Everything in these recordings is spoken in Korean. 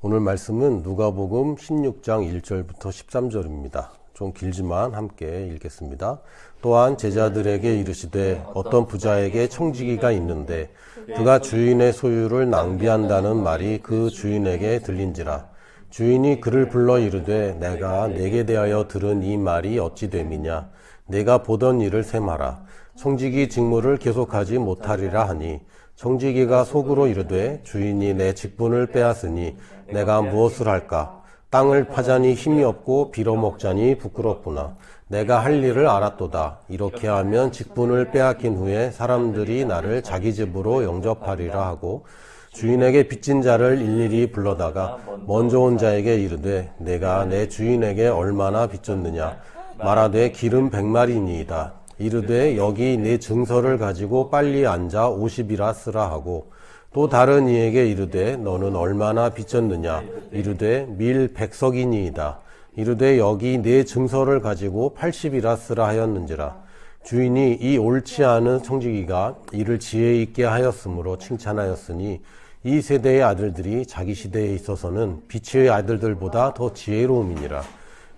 오늘 말씀은 누가복음 16장 1절부터 13절입니다. 좀 길지만 함께 읽겠습니다. 또한 제자들에게 이르시되 어떤 부자에게 청지기가 있는데 그가 주인의 소유를 낭비한다는 말이 그 주인에게 들린지라. 주인이 그를 불러 이르되 내가 내게 대하여 들은 이 말이 어찌 됨이냐. 내가 보던 일을 셈하라. 청지기 직무를 계속하지 못하리라 하니 청지기가 속으로 이르되 주인이 내 직분을 빼앗으니 내가 무엇을 할까? 땅을 파자니 힘이 없고 빌어먹자니 부끄럽구나. 내가 할 일을 알았도다. 이렇게 하면 직분을 빼앗긴 후에 사람들이 나를 자기 집으로 영접하리라 하고 주인에게 빚진 자를 일일이 불러다가 먼저 온 자에게 이르되 내가 내 주인에게 얼마나 빚졌느냐. 말하되 기름 100마리니이다. 이르되 여기 네 증서를 가지고 빨리 앉아 50이라 쓰라 하고 또 다른 이에게 이르되 너는 얼마나 빚졌느냐. 이르되 밀 100석이니이다. 이르되 여기 네 증서를 가지고 80이라 쓰라 하였는지라. 주인이 이 옳지 않은 청지기가 이를 지혜 있게 하였으므로 칭찬하였으니 이 세대의 아들들이 자기 시대에 있어서는 비치의 아들들보다 더 지혜로움이니라.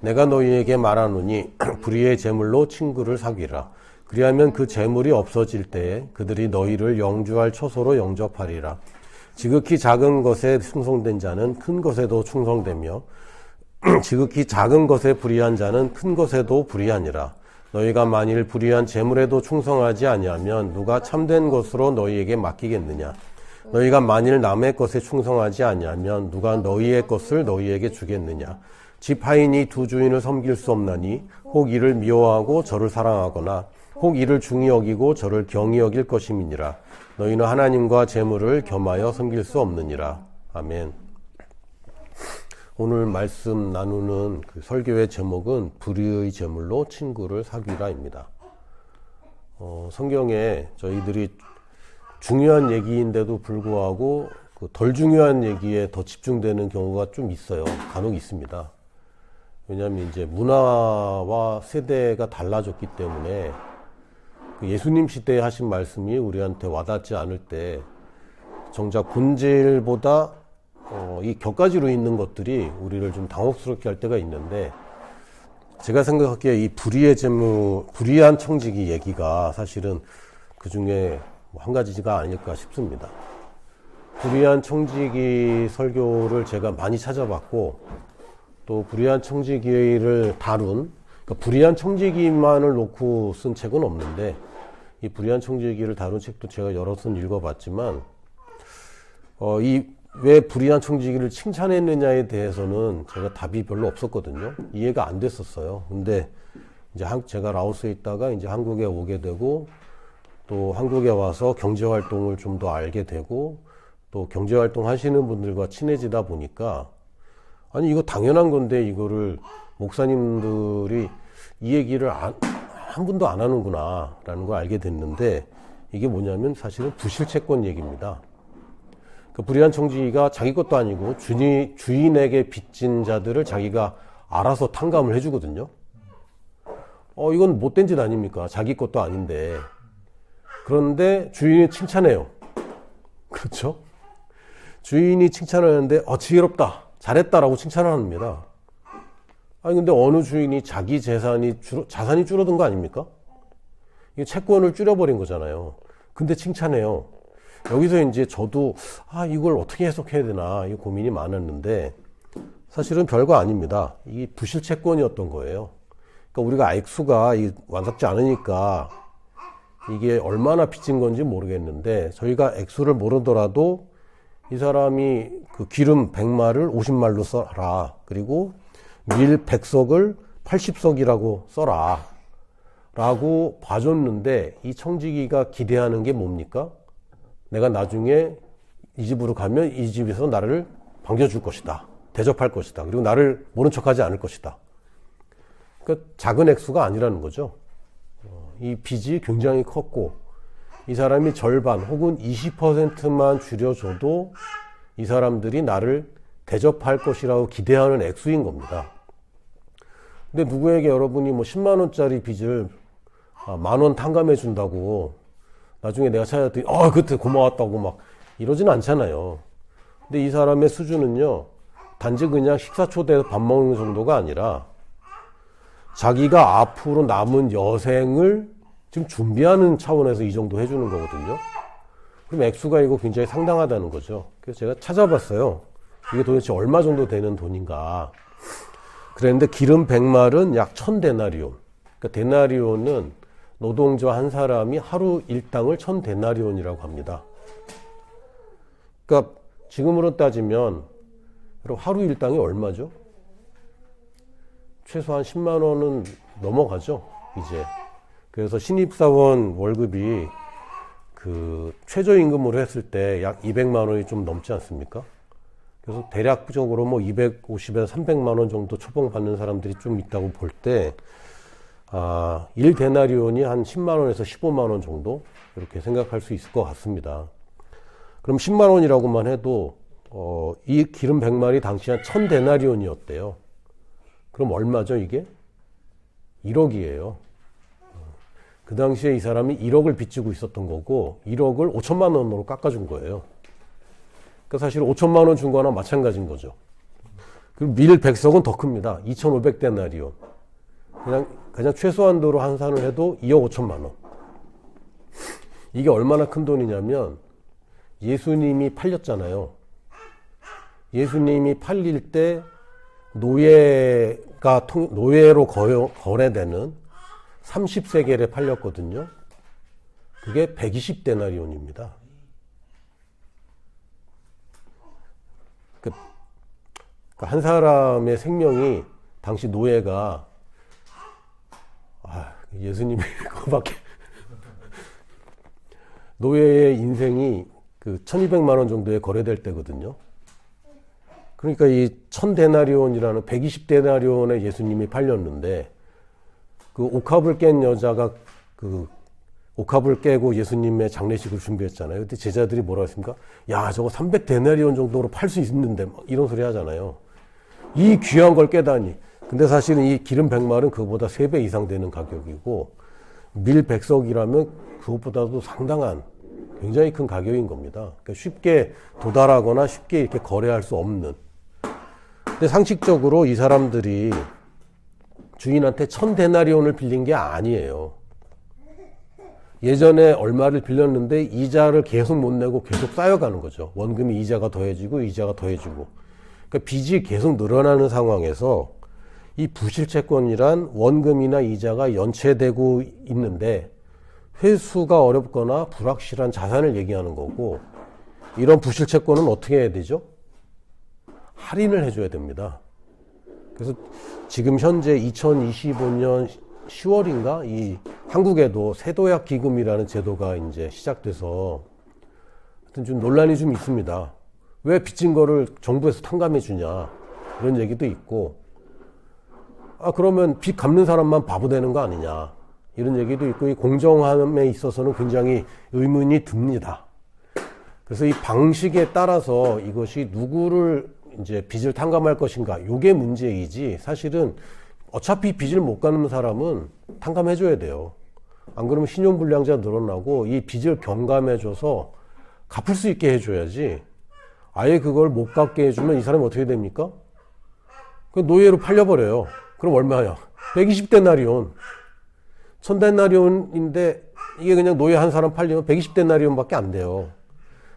내가 너희에게 말하노니 불의의 재물로 친구를 사귀라. 그리하면 그 재물이 없어질 때에 그들이 너희를 영주할 처소로 영접하리라. 지극히 작은 것에 충성된 자는 큰 것에도 충성되며 지극히 작은 것에 불의한 자는 큰 것에도 불의하니라. 너희가 만일 불의한 재물에도 충성하지 아니하면 누가 참된 것으로 너희에게 맡기겠느냐. 너희가 만일 남의 것에 충성하지 아니하면 누가 너희의 것을 너희에게 주겠느냐. 집 하인이 두 주인을 섬길 수 없나니 혹 이를 미워하고 저를 사랑하거나 혹 이를 중히 여기고 저를 경히 여길 것임이니라. 너희는 하나님과 재물을 겸하여 섬길 수 없느니라. 아멘. 오늘 말씀 나누는 그 설교의 제목은 불의의 재물로 친구를 사귀라입니다. 성경에 저희들이 중요한 얘기인데도 불구하고 그 덜 중요한 얘기에 더 집중되는 경우가 좀 있어요. 간혹 있습니다. 왜냐하면 이제 문화와 세대가 달라졌기 때문에 그 예수님 시대에 하신 말씀이 우리한테 와닿지 않을 때 정작 본질보다 이 격가지로 있는 것들이 우리를 좀 당혹스럽게 할 때가 있는데, 제가 생각하기에 이 불의의 재물, 불의한 청지기 얘기가 사실은 그 중에 한 가지가 아닐까 싶습니다. 불의한 청지기 설교를 제가 많이 찾아봤고, 또 불의한 청지기를 다룬, 그러니까 불의한 청지기만을 놓고 쓴 책은 없는데 이 불의한 청지기를 다룬 책도 제가 여러 번 읽어봤지만 이 왜 불의한 청지기를 칭찬했느냐에 대해서는 제가 답이 별로 없었거든요. 이해가 안 됐었어요. 근데 이제 제가 라오스에 있다가 이제 한국에 오게 되고 또 한국에 와서 경제활동을 좀 더 알게 되고 또 경제활동 하시는 분들과 친해지다 보니까 아니 이거 당연한 건데 이거를 목사님들이 이 얘기를 한 분도 안 하는구나 라는 걸 알게 됐는데, 이게 뭐냐면 사실은 부실채권 얘기입니다. 그 불의한 청지기가 자기 것도 아니고 주인에게 빚진 자들을 자기가 알아서 탕감을 해주거든요. 이건 못된 짓 아닙니까? 자기 것도 아닌데. 그런데 주인이 칭찬해요. 그렇죠? 주인이 칭찬하는데 지혜롭다, 잘했다라고 칭찬을 합니다. 아니 근데 어느 주인이 자기 자산이 줄어든 거 아닙니까? 이게 채권을 줄여버린 거잖아요. 근데 칭찬해요. 여기서 이제 저도 이걸 어떻게 해석해야 되나 이 고민이 많았는데, 사실은 별거 아닙니다. 이게 부실 채권이었던 거예요. 그러니까 우리가 액수가 완삭지 않으니까 이게 얼마나 빚진 건지 모르겠는데, 저희가 액수를 모르더라도 이 사람이 그 기름 100마를 50말로 써라. 그리고 밀 100석을 80석이라고 써라. 라고 봐줬는데, 이 청지기가 기대하는 게 뭡니까? 내가 나중에 이 집으로 가면 이 집에서 나를 반겨줄 것이다. 대접할 것이다. 그리고 나를 모른 척하지 않을 것이다. 그러니까 작은 액수가 아니라는 거죠. 이 빚이 굉장히 컸고, 이 사람이 절반 혹은 20%만 줄여줘도 이 사람들이 나를 대접할 것이라고 기대하는 액수인 겁니다. 근데 누구에게 여러분이 10만 원짜리 빚을 만 원 탕감해 준다고 나중에 내가 찾아왔더니 그때 고마웠다고 막 이러진 않잖아요. 근데 이 사람의 수준은요, 단지 그냥 식사 초대해서 밥 먹는 정도가 아니라 자기가 앞으로 남은 여생을 지금 준비하는 차원에서 이 정도 해주는 거거든요. 그럼 액수가 이거 굉장히 상당하다는 거죠. 그래서 제가 찾아봤어요. 이게 도대체 얼마 정도 되는 돈인가. 그랬는데 기름 100말은 약 1000데나리온. 그러니까 데나리온은 노동자 한 사람이 하루 일당을 1000데나리온이라고 합니다. 그러니까 지금으로 따지면 여러분 하루 일당이 얼마죠? 최소한 10만 원은 넘어가죠, 이제. 그래서 신입사원 월급이 그 최저임금으로 했을 때 약 200만 원이 좀 넘지 않습니까? 그래서 대략적으로 뭐 250에서 300만 원 정도 초봉 받는 사람들이 좀 있다고 볼 때, 1데나리온이 한 10만 원에서 15만 원 정도 이렇게 생각할 수 있을 것 같습니다. 그럼 10만 원이라고만 해도 이 기름 100마리 당시 한 1000데나리온이었대요. 그럼 얼마죠, 이게? 1억이에요. 그 당시에 이 사람이 1억을 빚지고 있었던 거고 1억을 5천만 원으로 깎아준 거예요. 그러니까 사실 5천만 원 준 거나 마찬가지인 거죠. 그리고 밀 백석은 더 큽니다. 2,500데나리온. 그냥 최소한도로 환산을 해도 2억 5천만 원. 이게 얼마나 큰 돈이냐면 예수님이 팔렸잖아요. 예수님이 팔릴 때 노예로 거래되는 30세겔에 팔렸거든요. 그게 120데나리온입니다. 그러니까 한 사람의 생명이 당시 노예가 예수님이 그거밖에 노예의 인생이 그 1200만 원 정도에 거래될 때거든요. 그러니까 이 1000데나리온이라는 120데나리온에 예수님이 팔렸는데 그 옥합을 깬 여자가 그 옥합을 깨고 예수님의 장례식을 준비했잖아요. 그때 제자들이 뭐라 했습니까? 야, 저거 300데나리온 정도로 팔 수 있는데 이런 소리 하잖아요. 이 귀한 걸 깨다니. 근데 사실은 이 기름 100말은 그거보다 3배 이상 되는 가격이고 밀 100석이라면 그것보다도 상당한 굉장히 큰 가격인 겁니다. 그러니까 쉽게 도달하거나 쉽게 이렇게 거래할 수 없는. 근데 상식적으로 이 사람들이 주인한테 1000데나리온을 빌린 게 아니에요. 예전에 얼마를 빌렸는데 이자를 계속 못 내고 계속 쌓여가는 거죠. 원금이 이자가 더해지고 이자가 더해지고. 그러니까 빚이 계속 늘어나는 상황에서 이 부실채권이란 원금이나 이자가 연체되고 있는데 회수가 어렵거나 불확실한 자산을 얘기하는 거고, 이런 부실채권은 어떻게 해야 되죠? 할인을 해줘야 됩니다. 그래서 지금 현재 2025년 10월인가 이 한국에도 세도약 기금이라는 제도가 이제 시작돼서 하여튼 좀 논란이 좀 있습니다. 왜 빚진 거를 정부에서 탕감해 주냐 이런 얘기도 있고, 그러면 빚 갚는 사람만 바보 되는 거 아니냐 이런 얘기도 있고, 이 공정함에 있어서는 굉장히 의문이 듭니다. 그래서 이 방식에 따라서 이것이 누구를 이제 빚을 탕감할 것인가, 요게 문제이지, 사실은 어차피 빚을 못 갚는 사람은 탕감해줘야 돼요. 안 그러면 신용불량자 늘어나고 이 빚을 경감해줘서 갚을 수 있게 해줘야지, 아예 그걸 못 갚게 해주면 이 사람이 어떻게 됩니까? 그 노예로 팔려버려요. 그럼 얼마야? 120데나리온. 1000데나리온인데 이게 그냥 노예 한 사람 팔리면 120데나리온 밖에 안 돼요.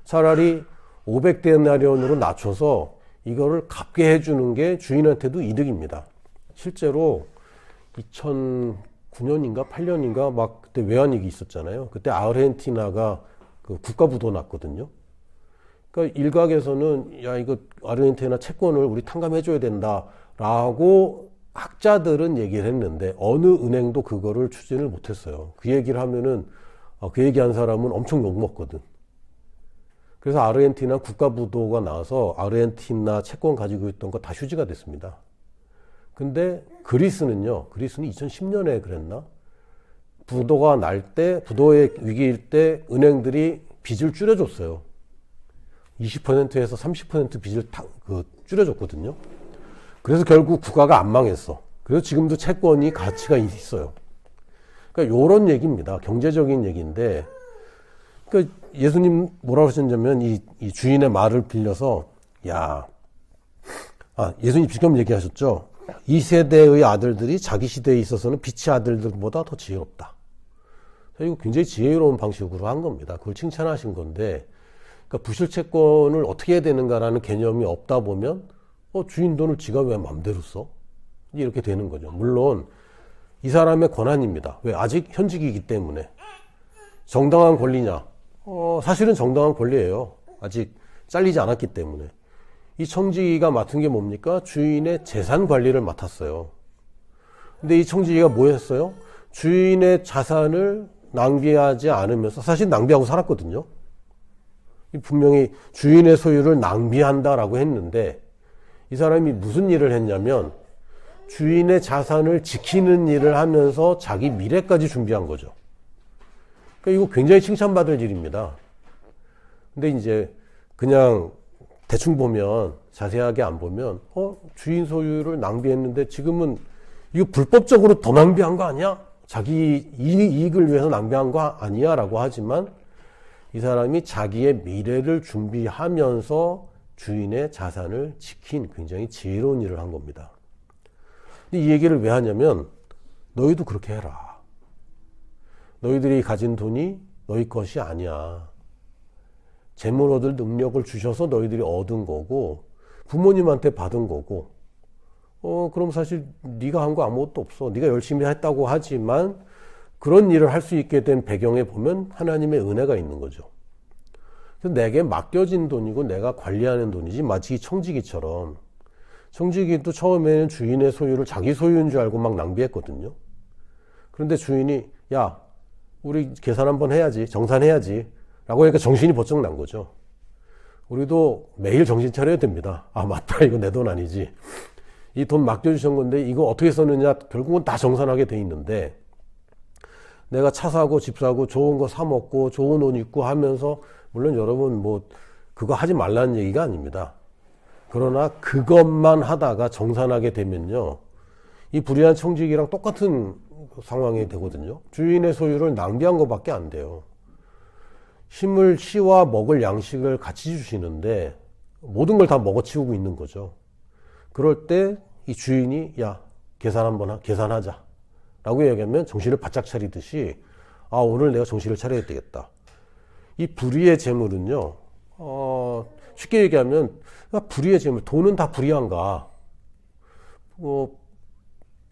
차라리 500데나리온으로 낮춰서 이거를 갚게 해주는 게 주인한테도 이득입니다. 실제로 2009년인가 8년인가 막 그때 외환위기 있었잖아요. 그때 아르헨티나가 그 국가부도 났거든요. 그러니까 일각에서는 야, 이거 아르헨티나 채권을 우리 탕감해줘야 된다라고 학자들은 얘기를 했는데 어느 은행도 그거를 추진을 못했어요. 그 얘기를 하면은 그 얘기한 사람은 엄청 욕먹거든. 그래서 아르헨티나 국가부도가 나와서 아르헨티나 채권 가지고 있던 거 다 휴지가 됐습니다. 근데 그리스는요, 그리스는 2010년에 그랬나? 부도가 날 때, 부도의 위기일 때 은행들이 빚을 줄여줬어요. 20%에서 30% 빚을 줄여줬거든요. 그래서 결국 국가가 안 망했어. 그래서 지금도 채권이 가치가 있어요. 그러니까 요런 얘기입니다. 경제적인 얘기인데, 그러니까 예수님 뭐라고 하셨냐면 이 주인의 말을 빌려서, 야, 예수님 지금 얘기하셨죠. 이 세대의 아들들이 자기 시대에 있어서는 빛의 아들들보다 더 지혜롭다. 이거 굉장히 지혜로운 방식으로 한 겁니다. 그걸 칭찬하신 건데, 그러니까 부실채권을 어떻게 해야 되는가라는 개념이 없다 보면, 주인 돈을 지가 왜 마음대로 써? 이렇게 되는 거죠. 물론, 이 사람의 권한입니다. 왜? 아직 현직이기 때문에. 정당한 권리냐? 사실은 정당한 권리예요. 아직 잘리지 않았기 때문에. 이 청지기가 맡은 게 뭡니까? 주인의 재산 관리를 맡았어요. 근데 이 청지기가 뭐 했어요? 주인의 자산을 낭비하지 않으면서, 사실 낭비하고 살았거든요. 분명히 주인의 소유를 낭비한다라고 했는데, 이 사람이 무슨 일을 했냐면 주인의 자산을 지키는 일을 하면서 자기 미래까지 준비한 거죠. 그러니까 이거 굉장히 칭찬받을 일입니다. 근데 이제 그냥 대충 보면, 자세하게 안 보면, 주인 소유를 낭비했는데 지금은 이거 불법적으로 더 낭비한 거 아니야? 자기 이익을 위해서 낭비한 거 아니야? 라고 하지만 이 사람이 자기의 미래를 준비하면서 주인의 자산을 지킨 굉장히 지혜로운 일을 한 겁니다. 근데 이 얘기를 왜 하냐면, 너희도 그렇게 해라. 너희들이 가진 돈이 너희 것이 아니야. 재물 얻을 능력을 주셔서 너희들이 얻은 거고, 부모님한테 받은 거고, 그럼 사실 네가 한 거 아무것도 없어. 네가 열심히 했다고 하지만 그런 일을 할 수 있게 된 배경에 보면 하나님의 은혜가 있는 거죠. 그래서 내게 맡겨진 돈이고 내가 관리하는 돈이지, 마치 청지기처럼. 청지기도 처음에는 주인의 소유를 자기 소유인 줄 알고 막 낭비했거든요. 그런데 주인이, 야, 우리 계산 한번 해야지, 정산해야지 라고 하니까 정신이 번쩍 난 거죠. 우리도 매일 정신 차려야 됩니다. 맞다, 이거 내 돈 아니지. 이 돈 맡겨주신 건데 이거 어떻게 썼느냐, 결국은 다 정산하게 돼 있는데, 내가 차 사고 집 사고 좋은 거 사 먹고 좋은 옷 입고 하면서, 물론 여러분 그거 하지 말라는 얘기가 아닙니다. 그러나 그것만 하다가 정산하게 되면요, 이 불의한 청지기랑 똑같은 상황이 되거든요. 주인의 소유를 낭비한 것밖에 안 돼요. 씨와 먹을 양식을 같이 주시는데 모든 걸 다 먹어치우고 있는 거죠. 그럴 때 이 주인이, 야, 계산하자 라고 얘기하면 정신을 바짝 차리듯이, 오늘 내가 정신을 차려야 되겠다. 이 불의의 재물은요, 쉽게 얘기하면, 불의의 재물, 돈은 다 불의한가?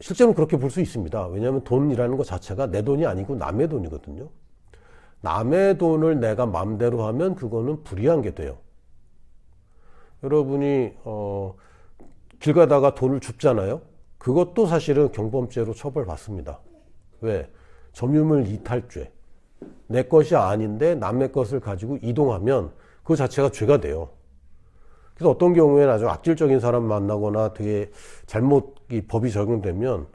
실제로 그렇게 볼 수 있습니다. 왜냐하면 돈이라는 것 자체가 내 돈이 아니고 남의 돈이거든요. 남의 돈을 내가 마음대로 하면 그거는 불의한 게 돼요. 여러분이 길 가다가 돈을 줍잖아요. 그것도 사실은 경범죄로 처벌받습니다. 왜? 점유물 이탈죄. 내 것이 아닌데 남의 것을 가지고 이동하면 그 자체가 죄가 돼요. 그래서 어떤 경우에는 아주 악질적인 사람 만나거나 되게 잘못 법이 적용되면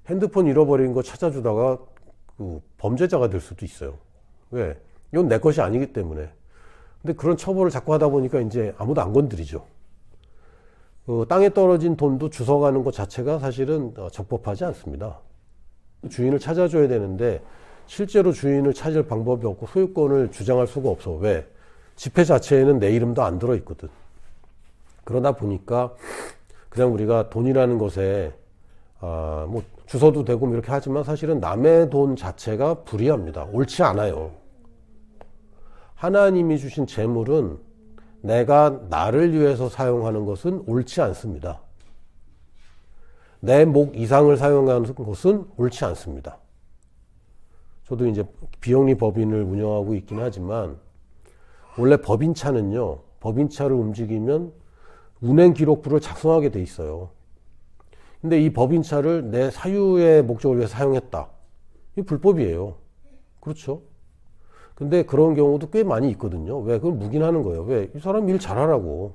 핸드폰 잃어버린 거 찾아주다가 범죄자가 될 수도 있어요. 왜? 이건 내 것이 아니기 때문에. 근데 그런 처벌을 자꾸 하다 보니까 이제 아무도 안 건드리죠. 땅에 떨어진 돈도 주워가는 것 자체가 사실은 적법하지 않습니다. 주인을 찾아줘야 되는데 실제로 주인을 찾을 방법이 없고 소유권을 주장할 수가 없어. 왜? 지폐 자체에는 내 이름도 안 들어있거든. 그러다 보니까 그냥 우리가 돈이라는 것에 주워도 되고 이렇게 하지만 사실은 남의 돈 자체가 불의합니다. 옳지 않아요. 하나님이 주신 재물은 내가 나를 위해서 사용하는 것은 옳지 않습니다. 내 목 이상을 사용하는 것은 옳지 않습니다. 저도 이제 비영리 법인을 운영하고 있긴 하지만, 원래 법인차는요, 법인차를 움직이면 운행 기록부를 작성하게 돼 있어요. 근데 이 법인차를 내 사유의 목적을 위해 사용했다. 이게 불법이에요. 그렇죠? 근데 그런 경우도 꽤 많이 있거든요. 왜? 그걸 묵인하는 거예요. 왜? 이 사람 일 잘하라고.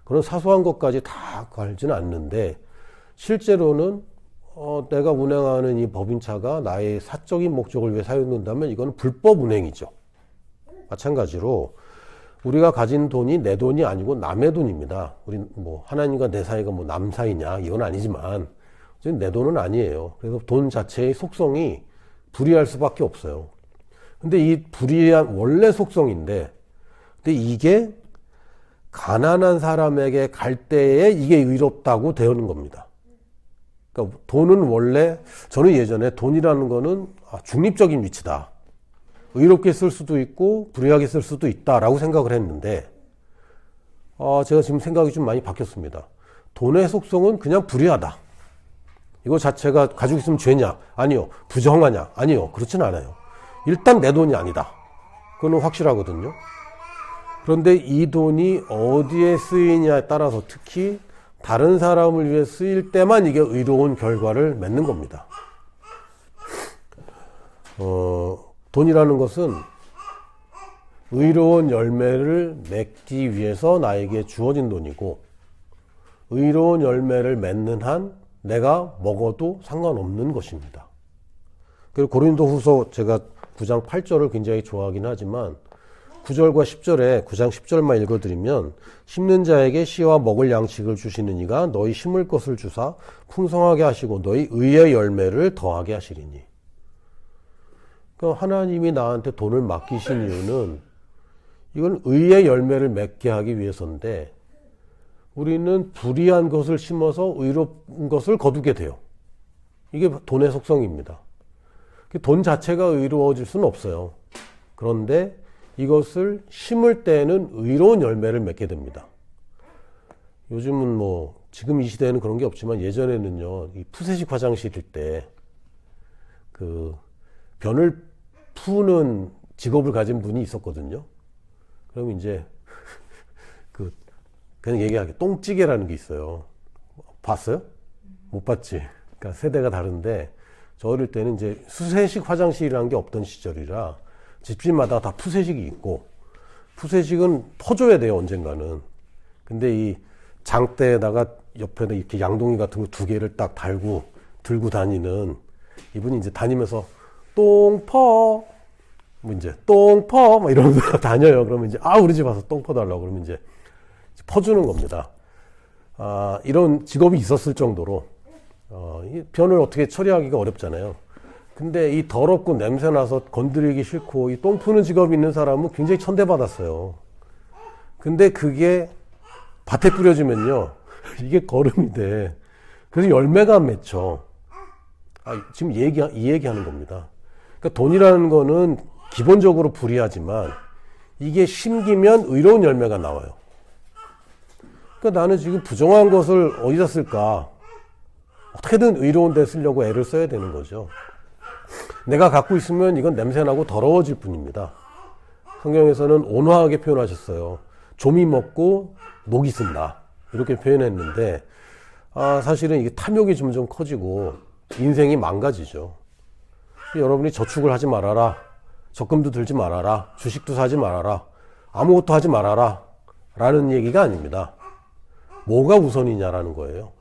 그런 사소한 것까지 다 갈지는 않는데, 실제로는 내가 운행하는 이 법인차가 나의 사적인 목적을 위해 사용된다면 이건 불법 운행이죠. 마찬가지로 우리가 가진 돈이 내 돈이 아니고 남의 돈입니다. 우리 하나님과 내 사이가 남 사이냐, 이건 아니지만 내 돈은 아니에요. 그래서 돈 자체의 속성이 불의할 수밖에 없어요. 근데 이 불의한 원래 속성인데, 근데 이게 가난한 사람에게 갈 때에 이게 의롭다고 되는 겁니다. 그러니까 돈은 원래, 저는 예전에 돈이라는 거는 중립적인 위치다. 의롭게 쓸 수도 있고 불의하게 쓸 수도 있다라고 생각을 했는데, 제가 지금 생각이 좀 많이 바뀌었습니다. 돈의 속성은 그냥 불의하다. 이거 자체가 가지고 있으면 죄냐? 아니요. 부정하냐? 아니요. 그렇진 않아요. 일단 내 돈이 아니다. 그건 확실하거든요. 그런데 이 돈이 어디에 쓰이냐에 따라서 특히 다른 사람을 위해 쓰일 때만 이게 의로운 결과를 맺는 겁니다. 돈이라는 것은 의로운 열매를 맺기 위해서 나에게 주어진 돈이고, 의로운 열매를 맺는 한 내가 먹어도 상관없는 것입니다. 그리고 고린도후서 제가 9장 8절을 굉장히 좋아하긴 하지만 9절과 10절에 9장 10절만 읽어드리면, 심는 자에게 씨와 먹을 양식을 주시는 이가 너희 심을 것을 주사 풍성하게 하시고 너희 의의 열매를 더하게 하시리니. 그러니까 하나님이 나한테 돈을 맡기신 이유는 이건 의의 열매를 맺게 하기 위해서인데, 우리는 불의한 것을 심어서 의로운 것을 거두게 돼요. 이게 돈의 속성입니다. 돈 자체가 의로워질 수는 없어요. 그런데 이것을 심을 때는 의로운 열매를 맺게 됩니다. 요즘은 뭐 지금 이 시대에는 그런 게 없지만 예전에는요, 이 푸세식 화장실일 때 그 변을 푸는 직업을 가진 분이 있었거든요. 그럼 이제 그냥 얘기하게 똥찌개라는 게 있어요. 봤어요? 못 봤지. 그러니까 세대가 다른데, 저 어릴 때는 이제 수세식 화장실이라는 게 없던 시절이라 집집마다 다 푸세식이 있고, 푸세식은 퍼줘야 돼요, 언젠가는. 근데 이 장대에다가 옆에다 이렇게 양동이 같은 거 2개를 딱 달고 들고 다니는 이분이 이제 다니면서 똥퍼, 뭐 이제 똥퍼, 막 이러면서 다녀요. 그러면 이제 우리 집 와서 똥퍼 달라고 그러면 이제 퍼주는 겁니다. 이런 직업이 있었을 정도로 이 변을 어떻게 처리하기가 어렵잖아요. 근데 이 더럽고 냄새나서 건드리기 싫고 이 똥 푸는 직업이 있는 사람은 굉장히 천대받았어요. 근데 그게 밭에 뿌려지면요, 이게 거름이 돼. 그래서 열매가 안 맺혀. 지금 이 얘기하는 겁니다. 그러니까 돈이라는 거는 기본적으로 불의하지만 이게 심기면 의로운 열매가 나와요. 그러니까 나는 지금 부정한 것을 어디다 쓸까? 어떻게든 의로운 데 쓰려고 애를 써야 되는 거죠. 내가 갖고 있으면 이건 냄새나고 더러워질 뿐입니다. 성경에서는 온화하게 표현하셨어요. 좀이 먹고 녹이 쓴다, 이렇게 표현했는데, 사실은 이게 탐욕이 점점 커지고 인생이 망가지죠. 여러분이 저축을 하지 말아라, 적금도 들지 말아라, 주식도 사지 말아라, 아무것도 하지 말아라 라는 얘기가 아닙니다. 뭐가 우선이냐라는 거예요.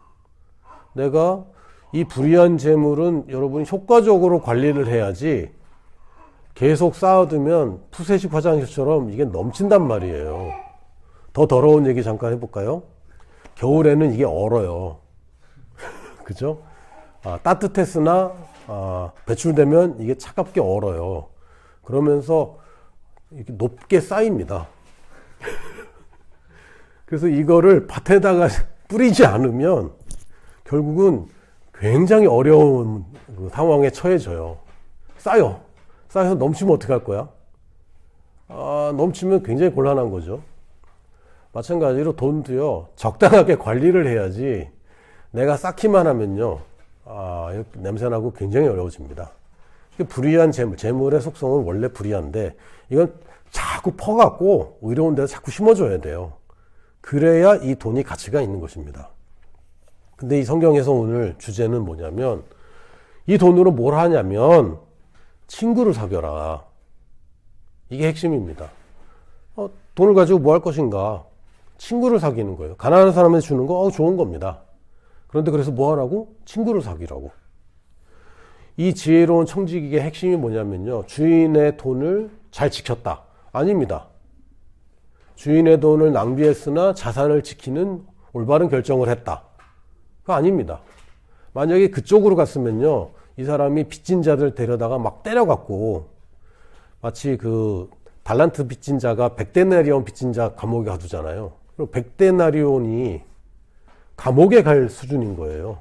내가 이 불의한 재물은 여러분이 효과적으로 관리를 해야지 계속 쌓아두면 푸세식 화장실처럼 이게 넘친단 말이에요. 더 더러운 얘기 잠깐 해볼까요? 겨울에는 이게 얼어요. 그죠? 따뜻했으나 배출되면 이게 차갑게 얼어요. 그러면서 이렇게 높게 쌓입니다. 그래서 이거를 밭에다가 뿌리지 않으면 결국은 굉장히 어려운 상황에 처해져요. 쌓여서 넘치면 어떡할 거야? 넘치면 굉장히 곤란한 거죠. 마찬가지로 돈도요, 적당하게 관리를 해야지 내가 쌓기만 하면요, 냄새나고 굉장히 어려워집니다. 불의한 재물의 속성은 원래 불의한데, 이건 자꾸 퍼갖고 의로운 데서 자꾸 심어줘야 돼요. 그래야 이 돈이 가치가 있는 것입니다. 근데 이 성경에서 오늘 주제는 뭐냐면, 이 돈으로 뭘 하냐면 친구를 사귀어라. 이게 핵심입니다. 돈을 가지고 뭐 할 것인가? 친구를 사귀는 거예요. 가난한 사람한테 주는 거 좋은 겁니다. 그런데 그래서 뭐 하라고? 친구를 사귀라고. 이 지혜로운 청지기의 핵심이 뭐냐면요, 주인의 돈을 잘 지켰다, 아닙니다. 주인의 돈을 낭비했으나 자산을 지키는 올바른 결정을 했다, 그거 아닙니다. 만약에 그쪽으로 갔으면요, 이 사람이 빚진 자들 데려다가 막 때려갖고, 마치 그 달란트 빚진 자가 100데나리온 빚진 자 감옥에 가두잖아요. 그럼 100데나리온이 감옥에 갈 수준인 거예요.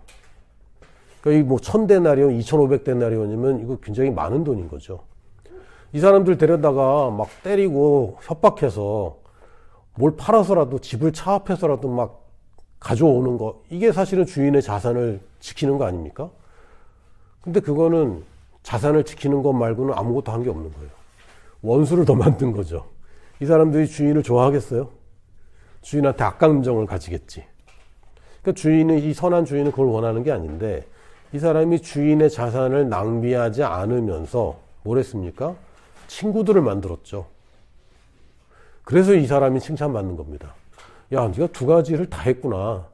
그러니까 뭐 1000데나리온, 2500데나리온이면 이거 굉장히 많은 돈인 거죠. 이 사람들 데려다가 막 때리고 협박해서 뭘 팔아서라도 집을 차압해서라도 막 가져오는 거, 이게 사실은 주인의 자산을 지키는 거 아닙니까? 근데 그거는 자산을 지키는 것 말고는 아무것도 한 게 없는 거예요. 원수를 더 만든 거죠. 이 사람들이 주인을 좋아하겠어요? 주인한테 악감정을 가지겠지. 그러니까 주인은, 이 선한 주인은 그걸 원하는 게 아닌데, 이 사람이 주인의 자산을 낭비하지 않으면서 뭘 했습니까? 친구들을 만들었죠. 그래서 이 사람이 칭찬받는 겁니다. 야, 네가 두 가지를 다 했구나.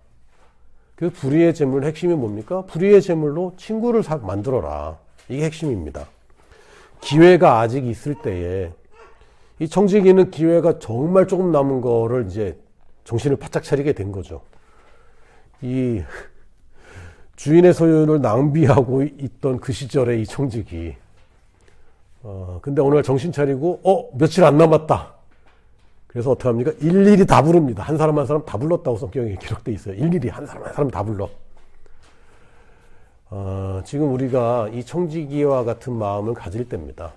그래서 불의의 재물 핵심이 뭡니까? 불의의 재물로 친구를 만들어라. 이게 핵심입니다. 기회가 아직 있을 때에 이 청지기는 기회가 정말 조금 남은 거를 이제 정신을 바짝 차리게 된 거죠. 이 주인의 소유를 낭비하고 있던 그 시절에 이 청지기. 근데 오늘 정신 차리고, 며칠 안 남았다. 그래서 어떻게 합니까? 일일이 다 부릅니다. 한 사람 한 사람 다 불렀다고 성경에 기록되어 있어요. 일일이 한 사람 한 사람 다 불러. 지금 우리가 이 청지기와 같은 마음을 가질 때입니다.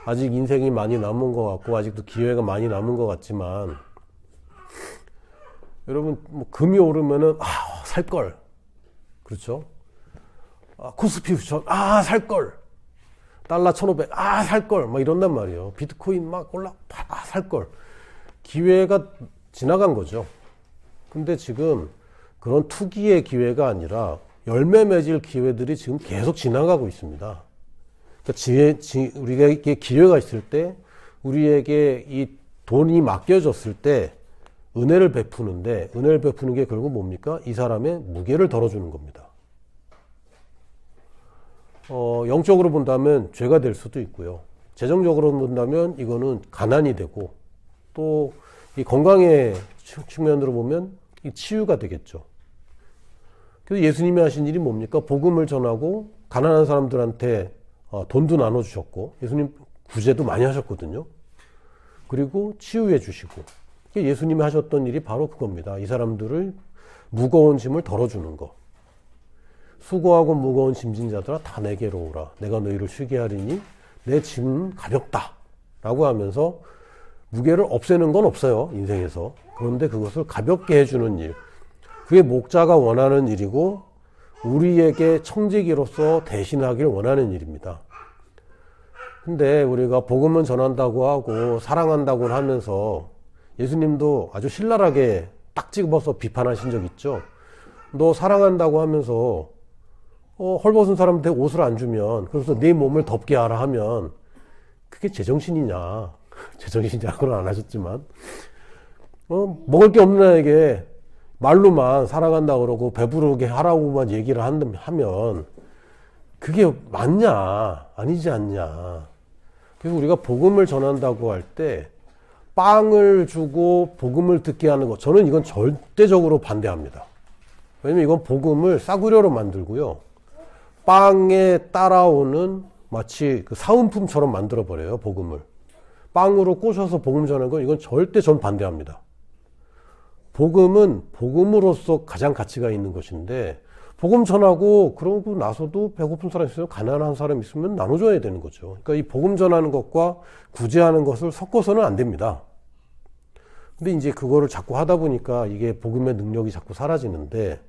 아직 인생이 많이 남은 것 같고, 아직도 기회가 많이 남은 것 같지만, 여러분, 뭐 금이 오르면은, 살걸. 그렇죠? 코스피 9천, 살걸. 달러 1,500, 살걸. 막 이런단 말이에요. 비트코인 막 올라, 살걸. 기회가 지나간 거죠. 근데 지금 그런 투기의 기회가 아니라 열매 맺을 기회들이 지금 계속 지나가고 있습니다. 그러니까 우리에게 기회가 있을 때, 우리에게 이 돈이 맡겨졌을 때 은혜를 베푸는데, 은혜를 베푸는 게 결국 뭡니까? 이 사람의 무게를 덜어주는 겁니다. 영적으로 본다면 죄가 될 수도 있고요. 재정적으로 본다면 이거는 가난이 되고, 또 이 건강의 측면으로 보면 이 치유가 되겠죠. 그래서 예수님이 하신 일이 뭡니까? 복음을 전하고 가난한 사람들한테 돈도 나눠주셨고, 예수님 구제도 많이 하셨거든요. 그리고 치유해 주시고, 예수님이 하셨던 일이 바로 그겁니다. 이 사람들을 무거운 짐을 덜어주는 거. 수고하고 무거운 짐진 자들아 다 내게로 오라. 내가 너희를 쉬게 하리니 내 짐은 가볍다. 라고 하면서 무게를 없애는 건 없어요. 인생에서. 그런데 그것을 가볍게 해주는 일. 그게 목자가 원하는 일이고, 우리에게 청지기로서 대신하기를 원하는 일입니다. 근데 우리가 복음은 전한다고 하고 사랑한다고 하면서 예수님도 아주 신랄하게 딱 집어서 비판하신 적 있죠. 너 사랑한다고 하면서 헐벗은 사람한테 옷을 안 주면, 그래서 네 몸을 덮게 하라 하면 그게 제정신이냐. 제정신이냐고는 안 하셨지만, 먹을 게 없는 아이에게 말로만 사랑한다 그러고 배부르게 하라고만 얘기를 하면 그게 맞냐? 아니지 않냐. 그래서 우리가 복음을 전한다고 할 때 빵을 주고 복음을 듣게 하는 것, 저는 이건 절대적으로 반대합니다. 왜냐면 이건 복음을 싸구려로 만들고요, 빵에 따라오는 마치 그 사은품처럼 만들어버려요. 복음을 빵으로 꼬셔서 복음 전하는 건, 이건 절대 전 반대합니다. 복음은 복음으로서 가장 가치가 있는 것인데, 복음 전하고 그러고 나서도 배고픈 사람 있으면, 가난한 사람 있으면 나눠줘야 되는 거죠. 그러니까 이 복음 전하는 것과 구제하는 것을 섞어서는 안 됩니다. 근데 이제 그거를 자꾸 하다 보니까 이게 복음의 능력이 자꾸 사라지는데,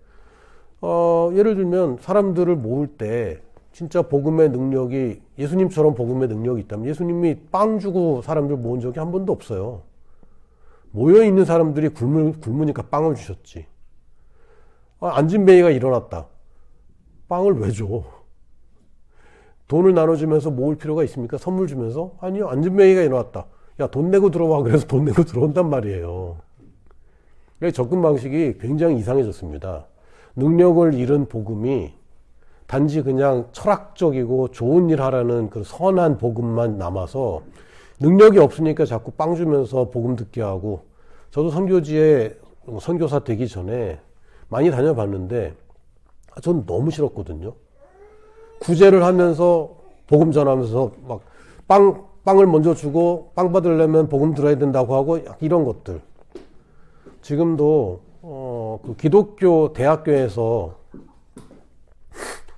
예를 들면 사람들을 모을 때 진짜 복음의 능력이, 예수님처럼 복음의 능력이 있다면 예수님이 빵 주고 사람들 모은 적이 한 번도 없어요. 모여있는 사람들이 굶으니까 빵을 주셨지. 안진뱅이가 일어났다. 빵을 왜 줘? 돈을 나눠주면서 모을 필요가 있습니까? 선물 주면서? 아니요. 안진뱅이가 일어났다. 야, 돈 내고 들어와. 그래서 돈 내고 들어온단 말이에요. 접근 방식이 굉장히 이상해졌습니다. 능력을 잃은 복음이 단지 그냥 철학적이고 좋은 일 하라는 그 선한 복음만 남아서, 능력이 없으니까 자꾸 빵 주면서 복음 듣게 하고, 저도 선교지에 선교사 되기 전에 많이 다녀봤는데 전 너무 싫었거든요. 구제를 하면서 복음 전하면서 막 빵을 먼저 주고 빵 받으려면 복음 들어야 된다고 하고, 이런 것들 지금도 그 기독교 대학교에서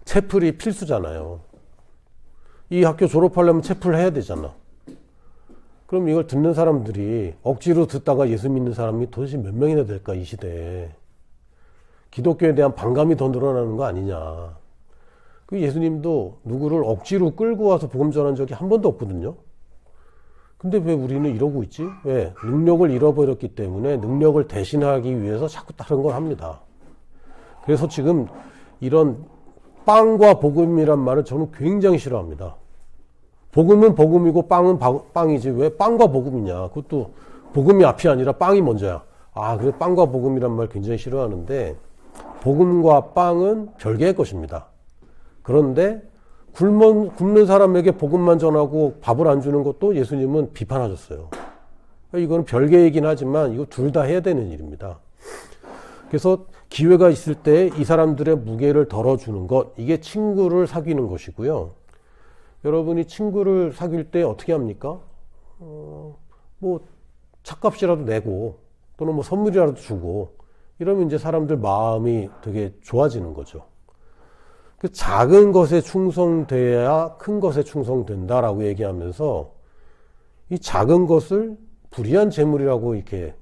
채플이 필수잖아요. 이 학교 졸업하려면 채플을 해야 되잖아. 그럼 이걸 듣는 사람들이 억지로 듣다가 예수 믿는 사람이 도대체 몇 명이나 될까, 이 시대에. 기독교에 대한 반감이 더 늘어나는 거 아니냐. 그 예수님도 누구를 억지로 끌고 와서 복음 전한 적이 한 번도 없거든요. 근데 왜 우리는 이러고 있지? 왜? 능력을 잃어버렸기 때문에 능력을 대신하기 위해서 자꾸 다른 걸 합니다. 그래서 지금 이런 빵과 복음이란 말을 저는 굉장히 싫어합니다. 복음은 복음이고 빵은 빵이지 왜 빵과 복음이냐. 그것도 복음이 앞이 아니라 빵이 먼저야. 그래 빵과 복음이란 말 굉장히 싫어하는데 복음과 빵은 별개의 것입니다. 그런데 굶는 사람에게 복음만 전하고 밥을 안 주는 것도 예수님은 비판하셨어요. 이거는 별개이긴 하지만 이거 둘 다 해야 되는 일입니다. 그래서 기회가 있을 때 이 사람들의 무게를 덜어주는 것, 이게 친구를 사귀는 것이고요. 여러분이 친구를 사귈 때 어떻게 합니까? 뭐 차값이라도 내고 또는 뭐 선물이라도 주고 이러면 이제 사람들 마음이 되게 좋아지는 거죠. 그 작은 것에 충성돼야 큰 것에 충성된다라고 얘기하면서 이 작은 것을 불의한 재물이라고 이렇게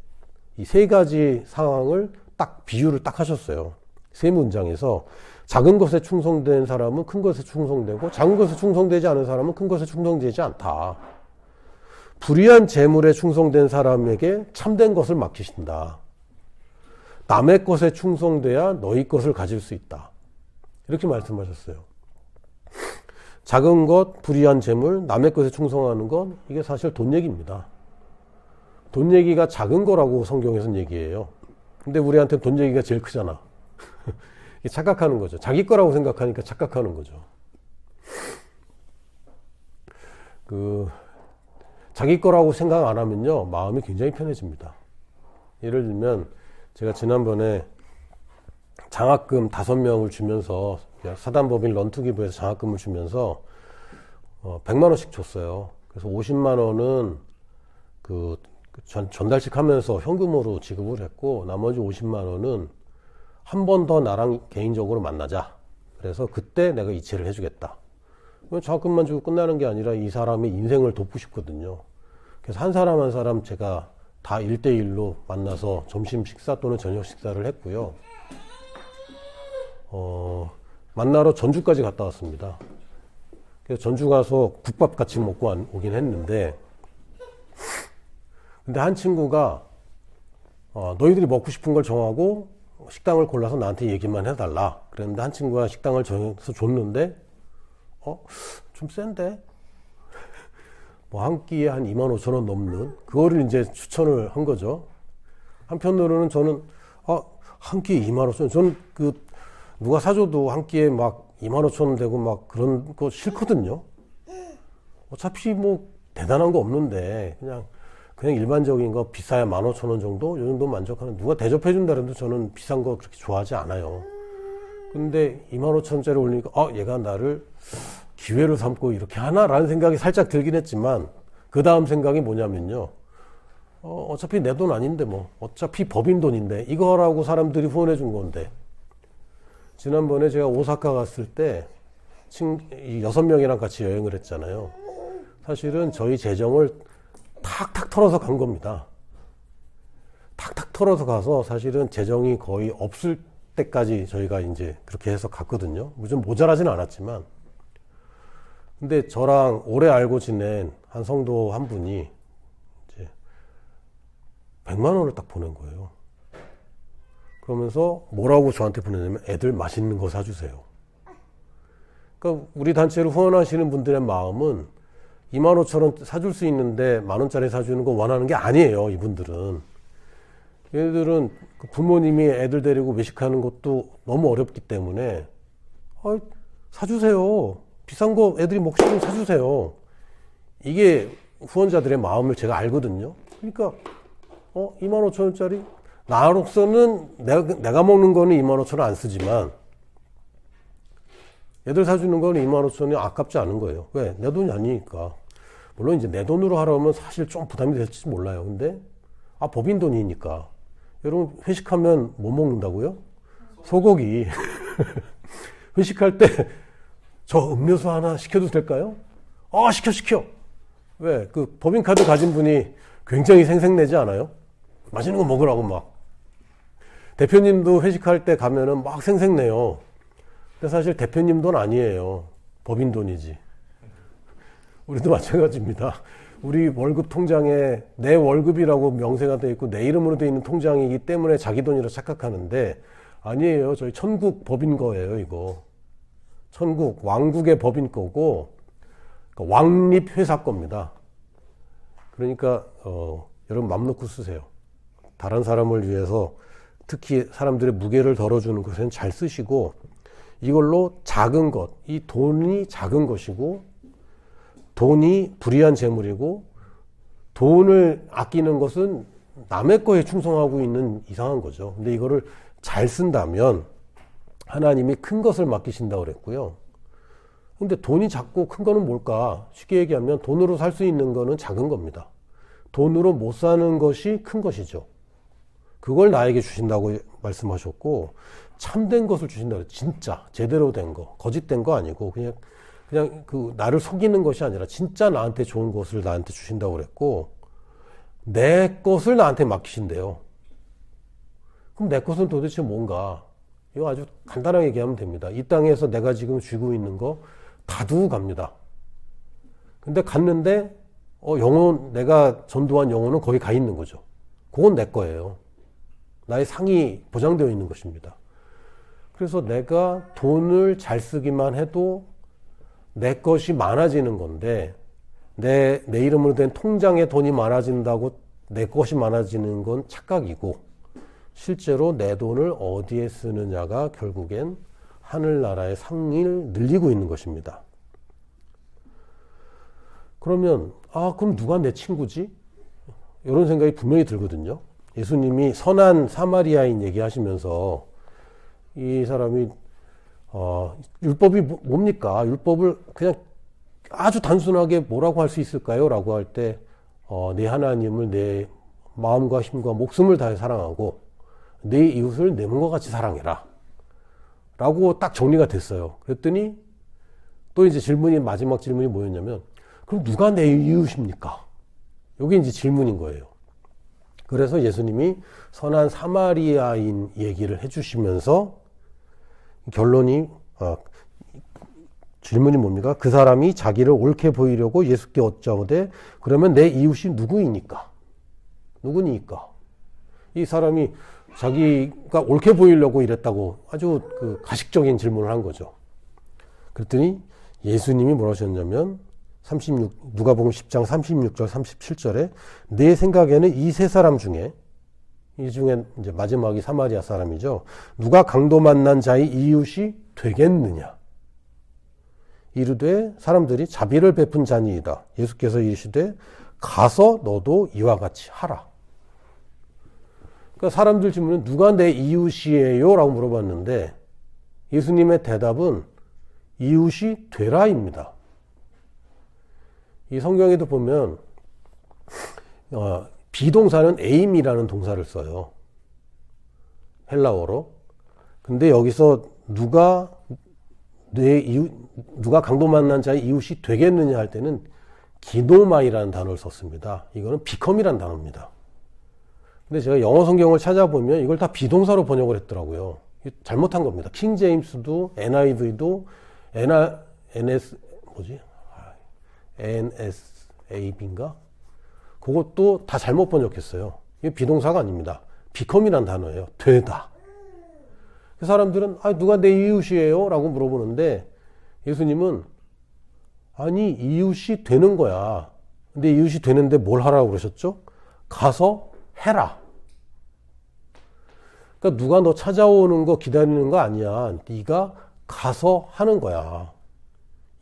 이 세 가지 상황을 딱 비유를 딱 하셨어요. 세 문장에서 작은 것에 충성된 사람은 큰 것에 충성되고 작은 것에 충성되지 않은 사람은 큰 것에 충성되지 않다. 불의한 재물에 충성된 사람에게 참된 것을 맡기신다. 남의 것에 충성돼야 너희 것을 가질 수 있다. 이렇게 말씀하셨어요. 작은 것, 불의한 재물, 남의 것에 충성하는 건 이게 사실 돈 얘기입니다. 돈 얘기가 작은 거라고 성경에서는 얘기해요. 근데 우리한테 돈 얘기가 제일 크잖아. 착각하는 거죠. 자기 거라고 생각하니까 착각하는 거죠. 자기 거라고 생각 안 하면요, 마음이 굉장히 편해집니다. 예를 들면 제가 지난번에 장학금 5명을 주면서 사단법인 런투기부에서 장학금을 주면서 100만 원씩 줬어요. 그래서 50만 원은 전달식 하면서 현금으로 지급을 했고 나머지 50만 원은 한 번 더 나랑 개인적으로 만나자. 그래서 그때 내가 이체를 해주겠다. 장학금만 주고 끝나는 게 아니라 이 사람의 인생을 돕고 싶거든요. 그래서 한 사람 한 사람 제가 다 1대1로 만나서 점심 식사 또는 저녁 식사를 했고요. 만나러 전주까지 갔다 왔습니다. 그래서 전주 가서 국밥 같이 먹고 오긴 했는데, 근데 한 친구가 너희들이 먹고 싶은 걸 정하고 식당을 골라서 나한테 얘기만 해달라. 그랬는데 한 친구가 식당을 정해서 줬는데 좀 센데? 뭐 한 끼에 한 25,000원 넘는 그거를 이제 추천을 한 거죠. 한편으로는 저는 한 끼에 25,000원, 저는 누가 사줘도 한 끼에 막 25,000원 되고 막 그런 거 싫거든요. 어차피 뭐 대단한 거 없는데 그냥 일반적인 거 비싸야 15,000원 정도? 이 정도 만족하는, 누가 대접해준다 해도 저는 비싼 거 그렇게 좋아하지 않아요. 근데 25,000원짜리 올리니까 얘가 나를 기회를 삼고 이렇게 하나라는 생각이 살짝 들긴 했지만 그 다음 생각이 뭐냐면요, 어차피 내 돈 아닌데 뭐 어차피 법인 돈인데 이거라고 사람들이 후원해 준 건데. 지난번에 제가 오사카 갔을 때 6명이랑 같이 여행을 했잖아요. 사실은 저희 재정을 탁탁 털어서 간 겁니다. 탁탁 털어서 가서 사실은 재정이 거의 없을 때까지 저희가 이제 그렇게 해서 갔거든요. 좀 모자라진 않았지만. 근데 저랑 오래 알고 지낸 한 성도 한 분이 이제 100만 원을 딱 보낸 거예요. 그러면서 뭐라고 저한테 보내냐면 애들 맛있는 거 사주세요. 그러니까 우리 단체를 후원하시는 분들의 마음은 25,000원 사줄 수 있는데 만원짜리 사주는 거 원하는 게 아니에요. 이분들은. 얘들은 부모님이 애들 데리고 외식하는 것도 너무 어렵기 때문에 사주세요. 비싼 거 애들이 먹고 싶으면 사주세요. 이게 후원자들의 마음을 제가 알거든요. 그러니까 25,000원짜리 나로서는 내가 먹는 거는 25,000원 안 쓰지만 애들 사주는 거는 25,000원이 아깝지 않은 거예요. 왜? 내 돈이 아니니까. 물론 이제 내 돈으로 하려면 사실 좀 부담이 될지 몰라요. 근데 법인 돈이니까 여러분 회식하면 뭐 먹는다고요? 소고기. 회식할 때 저 음료수 하나 시켜도 될까요? 시켜. 왜? 그 법인카드 가진 분이 굉장히 생색내지 않아요? 맛있는 거 먹으라고 막. 대표님도 회식할 때 가면은 막 생색내요. 근데 사실 대표님 돈 아니에요. 법인 돈이지. 우리도 마찬가지입니다. 우리 월급 통장에 내 월급이라고 명세가 되어 있고 내 이름으로 되어 있는 통장이기 때문에 자기 돈이라고 착각하는데 아니에요. 저희 천국 법인 거예요, 이거. 천국, 왕국의 법인 거고 왕립 회사 겁니다. 그러니까 여러분 맘 놓고 쓰세요. 다른 사람을 위해서 특히 사람들의 무게를 덜어주는 것은 잘 쓰시고 이걸로 작은 것, 이 돈이 작은 것이고 돈이 불이한 재물이고 돈을 아끼는 것은 남의 거에 충성하고 있는 이상한 거죠. 근데 이거를 잘 쓴다면 하나님이 큰 것을 맡기신다고 그랬고요. 근데 돈이 작고 큰 거는 뭘까? 쉽게 얘기하면 돈으로 살 수 있는 거는 작은 겁니다. 돈으로 못 사는 것이 큰 것이죠. 그걸 나에게 주신다고 말씀하셨고 참된 것을 주신다고 진짜 제대로 된 거, 거짓된 거 아니고 그냥 그 나를 속이는 것이 아니라 진짜 나한테 좋은 것을 나한테 주신다고 그랬고 내 것을 나한테 맡기신대요. 그럼 내 것은 도대체 뭔가? 이거 아주 간단하게 얘기하면 됩니다. 이 땅에서 내가 지금 쥐고 있는 거 다 두고 갑니다. 근데 갔는데 영혼, 내가 전도한 영혼은 거기 가 있는 거죠. 그건 내 거예요. 나의 상이 보장되어 있는 것입니다. 그래서 내가 돈을 잘 쓰기만 해도 내 것이 많아지는 건데 내 이름으로 된 통장에 돈이 많아진다고 내 것이 많아지는 건 착각이고 실제로 내 돈을 어디에 쓰느냐가 결국엔 하늘나라의 상을 늘리고 있는 것입니다. 그러면 그럼 누가 내 친구지? 이런 생각이 분명히 들거든요. 예수님이 선한 사마리아인 얘기하시면서 이 사람이 율법이 뭡니까? 율법을 그냥 아주 단순하게 뭐라고 할 수 있을까요? 라고 할 때 내 하나님을 내 마음과 힘과 목숨을 다해 사랑하고 내 이웃을 내 몸과 같이 사랑해라 라고 딱 정리가 됐어요. 그랬더니 또 이제 마지막 질문이 뭐였냐면 그럼 누가 내 이웃입니까? 이게 이제 질문인 거예요. 그래서 예수님이 선한 사마리아인 얘기를 해주시면서 결론이 질문이 뭡니까? 그 사람이 자기를 옳게 보이려고 예수께 여짜오되 그러면 내 이웃이 누구이니까? 이 사람이 자기가 옳게 보이려고 이랬다고 아주 그 가식적인 질문을 한 거죠. 그랬더니 예수님이 뭐라 하셨냐면 누가복음 10장 36절 37절에 내 생각에는 이 세 사람 중에 이제 마지막이 사마리아 사람이죠. 누가 강도 만난 자의 이웃이 되겠느냐? 이르되 사람들이 자비를 베푼 자니이다. 예수께서 이르시되 가서 너도 이와 같이 하라. 그러니까 사람들 질문은 누가 내 이웃이에요? 라고 물어봤는데 예수님의 대답은 이웃이 되라입니다. 이 성경에도 보면 비동사는 에임이라는 동사를 써요. 헬라어로. 근데 여기서 누가 강도 만난 자의 이웃이 되겠느냐 할 때는 기노마이라는 단어를 썼습니다. 이거는 become이라는 단어입니다. 근데 제가 영어 성경을 찾아보면 이걸 다 비동사로 번역을 했더라고요. 잘못한 겁니다. 킹 제임스도 NIV도 NSAB인가? 그것도 다 잘못 번역했어요. 이게 비동사가 아닙니다. become이라는 단어예요. 되다. 그 사람들은 누가 내 이웃이에요? 라고 물어보는데 예수님은 아니 이웃이 되는 거야. 근데 이웃이 되는데 뭘 하라고 그러셨죠? 가서 해라. 그러니까 누가 너 찾아오는 거 기다리는 거 아니야. 네가 가서 하는 거야.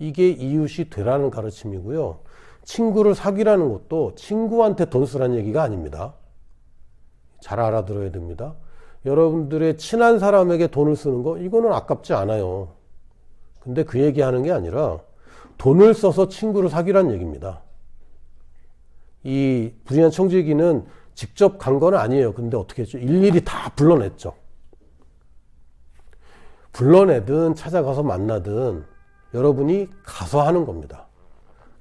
이게 이웃이 되라는 가르침이고요. 친구를 사귀라는 것도 친구한테 돈 쓰라는 얘기가 아닙니다. 잘 알아들어야 됩니다. 여러분들의 친한 사람에게 돈을 쓰는 거 이거는 아깝지 않아요. 근데 그 얘기하는 게 아니라 돈을 써서 친구를 사귀라는 얘기입니다. 이 불의한 청지기는 직접 간 건 아니에요. 근데 어떻게 했죠? 일일이 다 불러냈죠. 불러내든 찾아가서 만나든 여러분이 가서 하는 겁니다.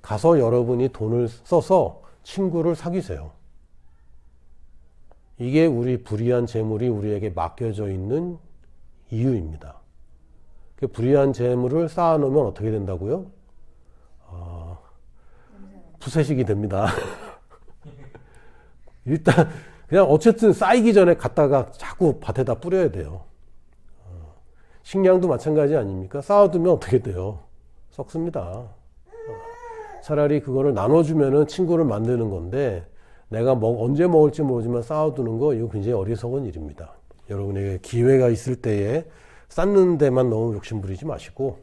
가서 여러분이 돈을 써서 친구를 사귀세요. 이게 우리 불의한 재물이 우리에게 맡겨져 있는 이유입니다. 그 불의한 재물을 쌓아놓으면 어떻게 된다고요? 푸세식이 됩니다. 일단 그냥 어쨌든 쌓이기 전에 갖다가 자꾸 밭에다 뿌려야 돼요. 식량도 마찬가지 아닙니까? 쌓아두면 어떻게 돼요? 썩습니다. 차라리 그거를 나눠주면은 친구를 만드는 건데 내가 언제 먹을지 모르지만 쌓아두는 거 이거 굉장히 어리석은 일입니다. 여러분에게 기회가 있을 때에 쌓는 데만 너무 욕심 부리지 마시고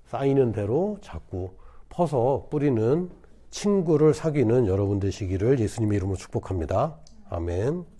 쌓이는 대로 자꾸 퍼서 뿌리는 친구를 사귀는 여러분 되시기를 예수님의 이름으로 축복합니다. 아멘.